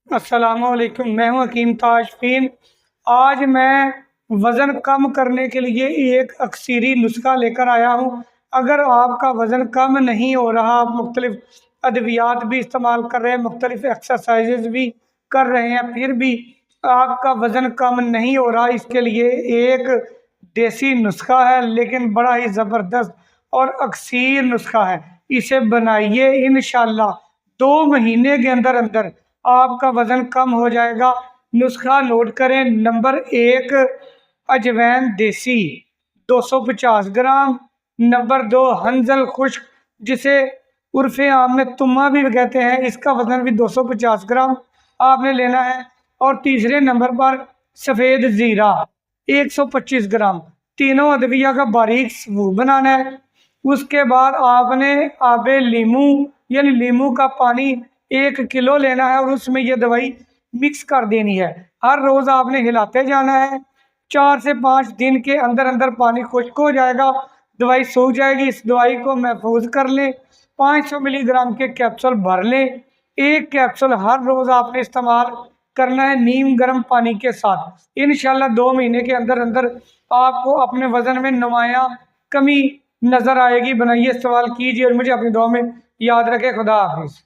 अस्सलामुअलैकुम, मैं हूं हकीम ताजफीन। आज मैं वज़न कम करने के लिए एक अक्सरी नुस्खा लेकर आया हूं। अगर आपका वज़न कम नहीं हो रहा, आप मुख्तलिफ अद्वियात भी इस्तेमाल कर रहे हैं, मुख्तलिफ एक्सरसाइजेज भी कर रहे हैं, फिर भी आपका वज़न कम नहीं हो रहा, इसके लिए एक देसी नुस्खा है, लेकिन बड़ा ही ज़बरदस्त और अक्सर नुस्खा है। इसे बनाइए, इंशाल्लाह 2 महीने के अंदर अंदर आपका वज़न कम हो जाएगा। नुस्खा नोट करें। नंबर 1, अजवैन देसी 250 ग्राम। नंबर 2, हंजल खुश्क, जिसे उर्फ़े आम में तुम्मा भी कहते हैं, इसका वज़न भी 250 ग्राम आपने लेना है। और तीसरे नंबर पर सफ़ेद ज़ीरा 125 ग्राम। तीनों अदविया का बारीक सबूत बनाना है। उसके बाद आपने आबे लीमू यानी लीमू का पानी 1 किलो लेना है और उसमें यह दवाई मिक्स कर देनी है। हर रोज़ आपने हिलाते जाना है। 4 से 5 दिन के अंदर अंदर पानी खुश्क हो जाएगा, दवाई सूख जाएगी। इस दवाई को महफूज कर लें। 500 मिलीग्राम के कैप्सूल भर लें। एक कैप्सूल हर रोज़ आपने इस्तेमाल करना है नीम गर्म पानी के साथ। इंशाल्लाह 2 महीने के अंदर अंदर आपको अपने वज़न में नुमाया कमी नज़र आएगी। बनाइए, इस्तेमाल कीजिए और मुझे अपनी दुआ में याद रखें। खुदा हाफिज़।